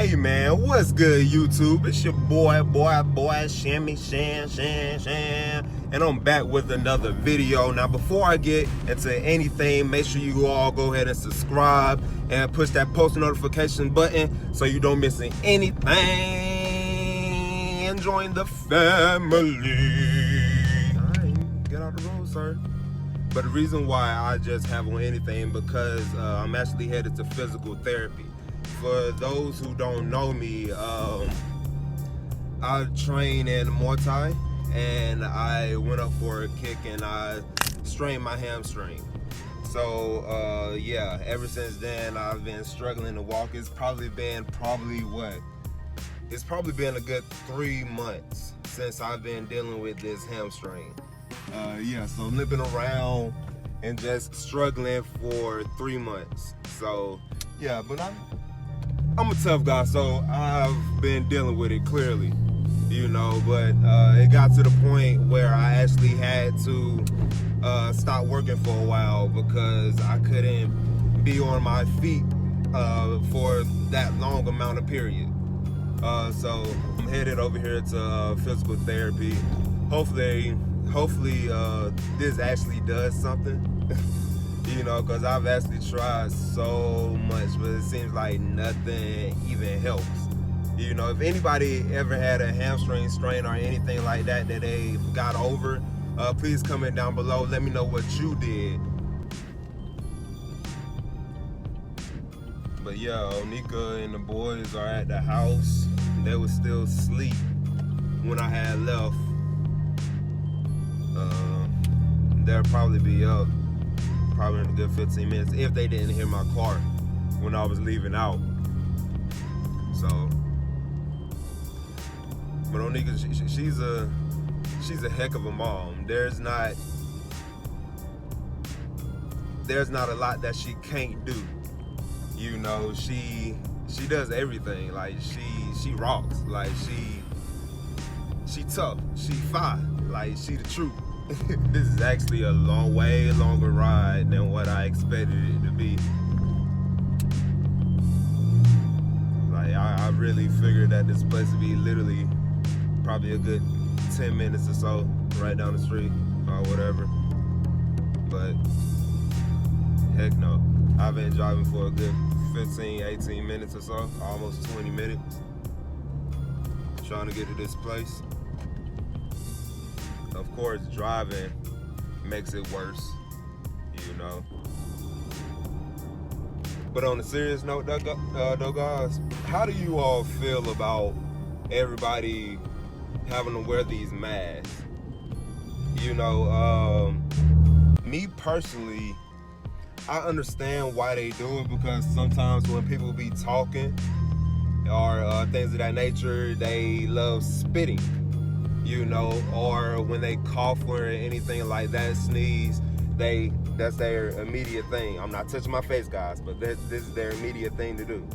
Hey man, what's good YouTube? It's your boy, Shammy Shan, and I'm back with another video. Now before I get into anything, make sure you all go ahead and subscribe and push that post notification button so you don't miss anything, and join the family. Alright, get out the road, sir. But the reason why I just haven't on anything because I'm actually headed to physical therapy. For those who don't know me, I train in Muay Thai, and I went up for a kick and I strained my hamstring. So yeah, ever since then I've been struggling to walk. It's probably been a good 3 months since I've been dealing with this hamstring. Yeah, so limping around and just struggling for 3 months. So yeah, but I'm a tough guy, so I've been dealing with it clearly, you know, but it got to the point where I actually had to stop working for a while because I couldn't be on my feet for that long amount of period. So I'm headed over here to physical therapy. Hopefully this actually does something. You know, because I've actually tried so much, but it seems like nothing even helps. You know, if anybody ever had a hamstring strain or anything like that they got over, please comment down below. Let me know what you did. But yeah, Onika and the boys are at the house. They were still asleep when I had left. They'll probably be up probably in a good 15 minutes if they didn't hear my car when I was leaving out. So, but Onika, she's a heck of a mom. There's not a lot that she can't do. You know, she does everything. Like she rocks. Like she tough. She fine. Like she the truth. This is actually a way longer ride than what I expected it to be. Like I really figured that this place would be literally probably a good 10 minutes or so right down the street or whatever. But heck no. I've been driving for a good 15, 18 minutes or so, almost 20 minutes, trying to get to this place. Of course, driving makes it worse, you know. But on a serious note, though, guys, how do you all feel about everybody having to wear these masks? You know, me personally, I understand why they do it, because sometimes when people be talking or things of that nature, they love spitting. You know, or when they cough or anything like that, sneeze, that's their immediate thing. I'm not touching my face, guys, but this is their immediate thing to do.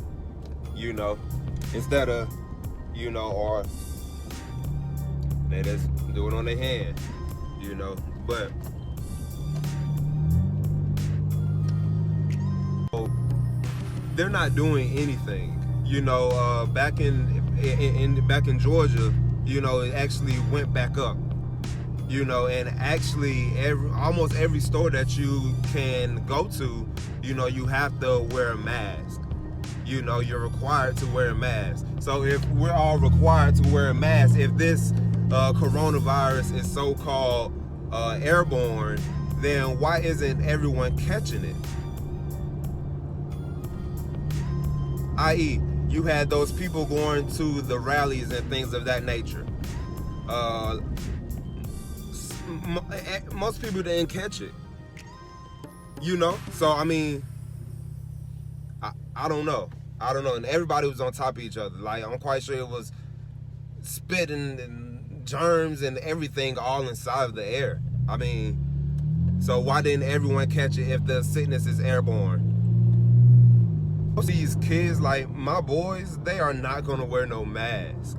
You know, instead of, you know, or they just do it on their hand, you know. But they're not doing anything. You know, back in Georgia, you know, it actually went back up, you know, and actually almost every store that you can go to, you know, you have to wear a mask. You know, you're required to wear a mask. So if we're all required to wear a mask, if this coronavirus is so-called airborne, then why isn't everyone catching it? I.e., you had those people going to the rallies and things of that nature. Most people didn't catch it, you know. So I mean, I don't know, and everybody was on top of each other. Like, I'm quite sure it was spitting and germs and everything all inside of the air. I mean, so why didn't everyone catch it if the sickness is airborne? These kids, like my boys, they are not gonna wear no mask.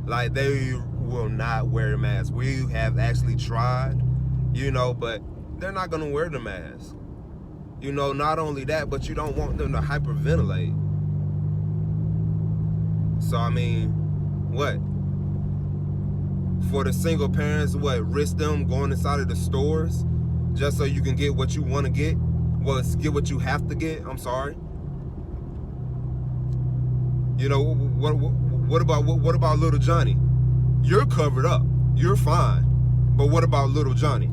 Like, they will not wear a mask. We have actually tried, you know, but they're not gonna wear the mask. You know, not only that, but you don't want them to hyperventilate. So I mean, what? For the single parents, what, risk them going inside of the stores just so you can get what you want to get? Well, get what you have to get. I'm sorry. You know, what about little Johnny? You're covered up. You're fine. But what about little Johnny?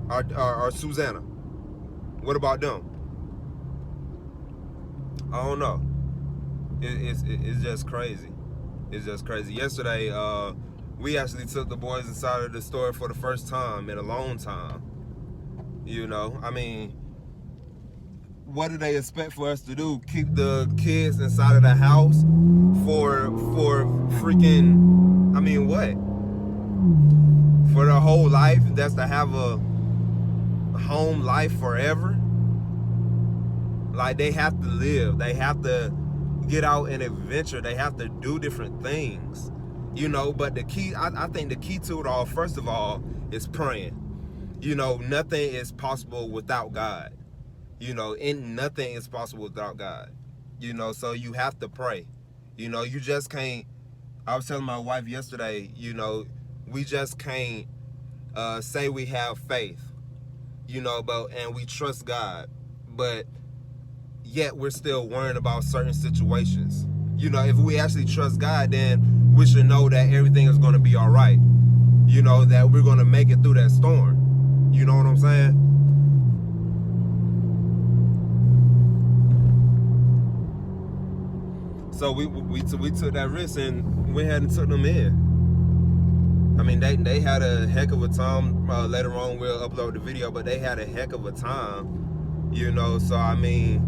Or Susanna? What about them? I don't know. It's just crazy. It's just crazy. Yesterday, we actually took the boys inside of the store for the first time in a long time. You know, I mean, what do they expect for us to do? Keep the kids inside of the house for freaking, I mean, what? For their whole life? That's to have a home life forever? Like, they have to live. They have to get out and adventure. They have to do different things. You know, but the key, I think the key to it all, first of all, is praying. You know, nothing is possible without God. You know, and nothing is possible without God. You know, so you have to pray. You know, you just can't, I was telling my wife yesterday, you know, we just can't say we have faith, you know, and we trust God, but yet we're still worrying about certain situations. You know, if we actually trust God, then we should know that everything is going to be all right. You know, that we're going to make it through that storm. You know what I'm saying? So we took that risk and went ahead and took them in. I mean, they had a heck of a time. Later on, we'll upload the video, but they had a heck of a time. You know, so I mean,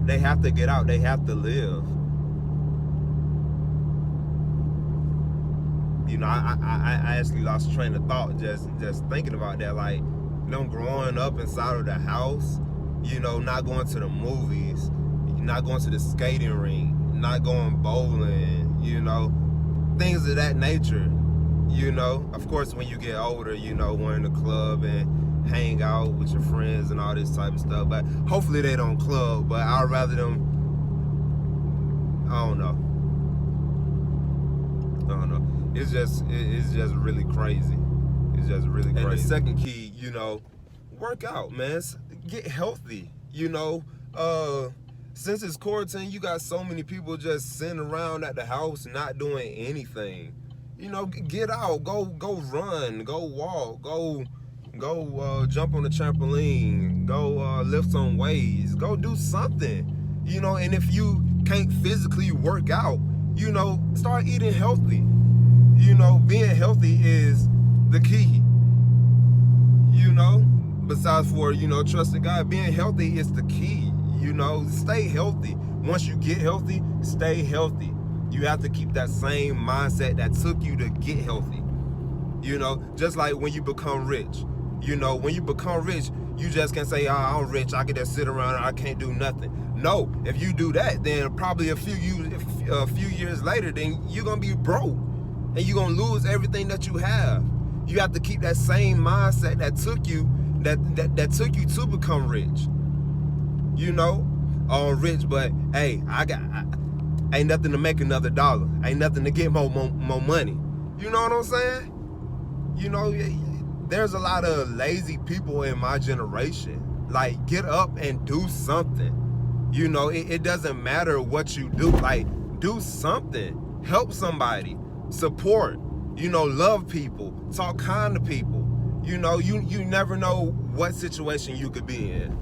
they have to get out. They have to live. You know, I actually lost train of thought just thinking about that. Like, them growing up inside of the house, you know, not going to the movies, not going to the skating rink, not going bowling, you know, things of that nature. You know, of course, when you get older, you know, we're in the club and hang out with your friends and all this type of stuff. But hopefully they don't club. But I'd rather them, I don't know. It's just really crazy. It's just really crazy. And the second key, you know, work out, man. Get healthy. You know, since it's quarantine, you got so many people just sitting around at the house not doing anything. You know, get out, go run, go walk, go jump on the trampoline, go lift some weights, go do something. You know, and if you can't physically work out, you know, start eating healthy. You know, being healthy is the key. You know, besides for, you know, trusting God, being healthy is the key. You know, stay healthy. Once you get healthy, stay healthy. You have to keep that same mindset that took you to get healthy. You know, just like when you become rich. You know, when you become rich, you just can't say, oh, I'm rich, I can just sit around and I can't do nothing. No, if you do that, then probably a few years later, then you're going to be broke. And you're going to lose everything that you have. You have to keep that same mindset that took you, that took you to become rich. You know, rich, but hey, ain't nothing to make another dollar. Ain't nothing to get more money. You know what I'm saying? You know, there's a lot of lazy people in my generation. Like, get up and do something. You know, it doesn't matter what you do. Like, do something. Help somebody. Support. You know, love people. Talk kind to people. You know, you never know what situation you could be in.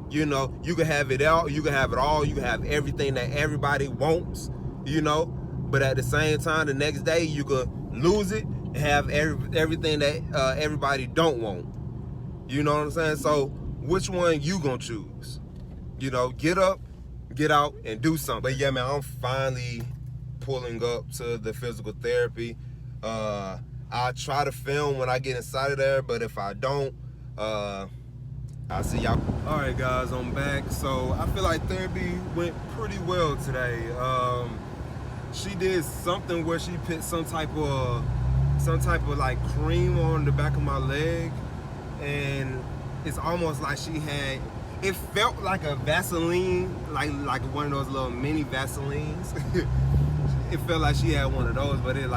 You know, you can have it all. You can have it all. You can have everything that everybody wants. You know, but at the same time, the next day you could lose it and have everything that everybody don't want. You know what I'm saying? So which one you gonna choose? You know, get up, get out, and do something. But yeah, man, I'm finally pulling up to the physical therapy. I try to film when I get inside of there, but if I don't, I'll see y'all. All right, guys, I'm back. So I feel like therapy went pretty well today. She did something where she put some type of like cream on the back of my leg, and it's almost like she had it felt like a Vaseline, like one of those little mini Vaselines. It felt like she had one of those, but it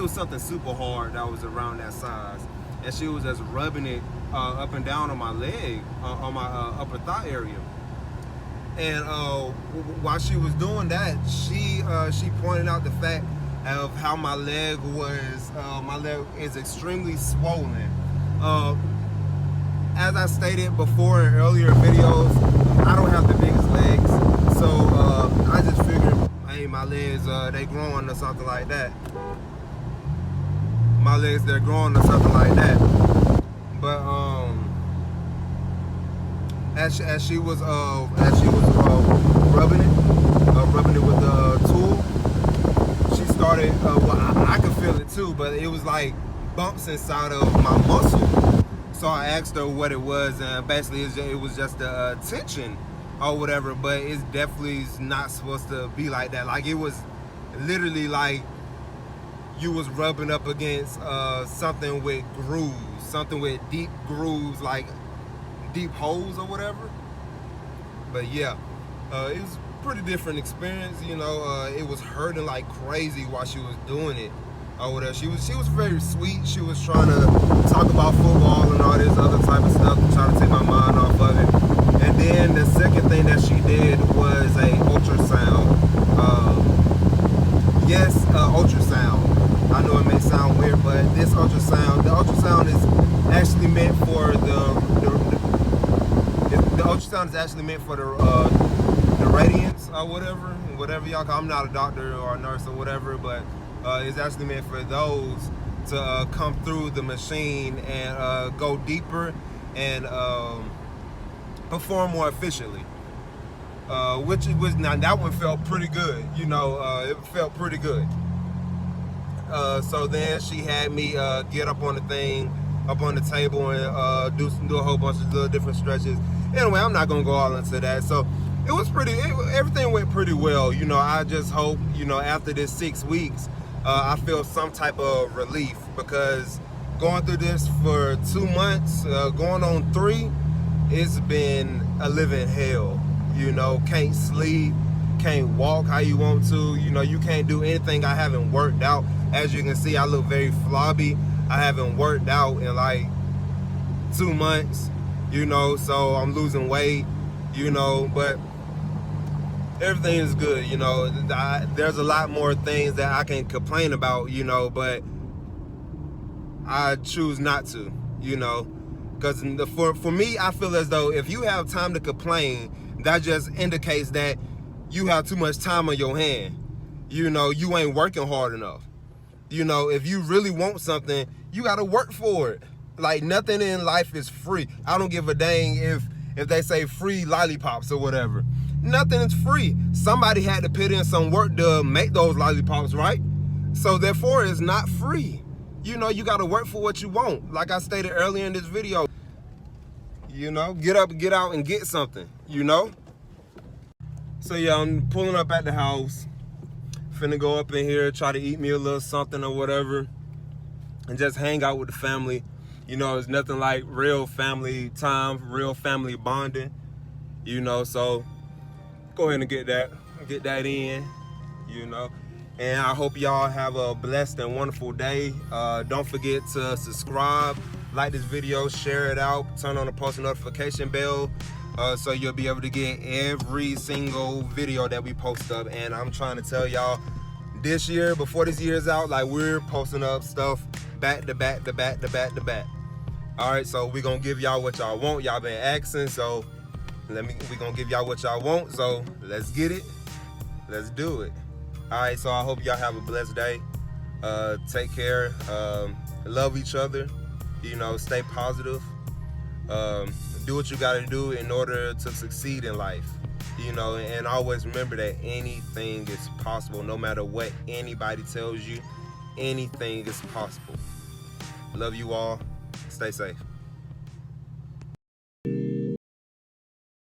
was something super hard that was around that size, and she was just rubbing it up and down on my leg, on my upper thigh area. And while she was doing that, she pointed out the fact of how my leg is extremely swollen. As I stated before in earlier videos, I don't have the biggest legs, so I just figured, hey, my legs, they growing or something like that. My legs, they're growing or something like that. But as she was rubbing it with the tool, she started. Well, I could feel it too, but it was like bumps inside of my muscle. So I asked her what it was, and basically it was just the tension or whatever. But it's definitely not supposed to be like that. Like, it was literally like you was rubbing up against something with grooves, something with deep grooves, like deep holes or whatever. But yeah, it was a pretty different experience. You know, it was hurting like crazy while she was doing it. Or whatever. She was very sweet. She was trying to talk about football and all this other type of stuff to try to take my mind off of it. And then the second thing that she did was a ultrasound. Yes, ultrasound. I know it may sound weird, but the ultrasound is actually meant for the ultrasound is actually meant for the radiance or whatever y'all call. I'm not a doctor or a nurse or whatever, but it's actually meant for those to come through the machine and go deeper and perform more efficiently. Now that one felt pretty good. You know, it felt pretty good. So then she had me get up on the thing, up on the table, and do a whole bunch of little different stretches. Anyway, I'm not gonna go all into that. So it was everything went pretty well. You know, I just hope, you know, after this 6 weeks, I feel some type of relief, because going through this for 2 months, going on 3, it's been a living hell. You know, can't sleep, can't walk how you want to. You know, you can't do anything. I haven't worked out. As you can see, I look very flabby. I haven't worked out in like 2 months, you know, so I'm losing weight, you know, but everything is good, you know. There's a lot more things that I can complain about, you know, but I choose not to, you know, because for me, I feel as though if you have time to complain, that just indicates that you have too much time on your hand. You know, you ain't working hard enough. You know, if you really want something, you got to work for it. Like, nothing in life is free. I don't give a dang if they say free lollipops or whatever. Nothing is free. Somebody had to put in some work to make those lollipops, right? So therefore, it's not free. You know, you got to work for what you want. Like I stated earlier in this video, you know, get up, get out, and get something, you know? So yeah, I'm pulling up at the house. Finna go up in here, try to eat me a little something or whatever, and just hang out with the family. You know, it's nothing like real family time, real family bonding, you know, so go ahead and get that in, you know. And I hope y'all have a blessed and wonderful day. Don't forget to subscribe, like this video, share it out, turn on the post notification bell, so you'll be able to get every single video that we post up. And I'm trying to tell y'all, this year, before this year's out, like, we're posting up stuff back to back to back to back to back. All right, so we're gonna give y'all what y'all want. Y'all been asking, so we're gonna give y'all what y'all want. So let's get it, let's do it. All right, so I hope y'all have a blessed day. Take care, love each other, you know, stay positive. Do what you gotta do in order to succeed in life, you know, and always remember that anything is possible. No matter what anybody tells you, anything is possible. Love you all. Stay safe.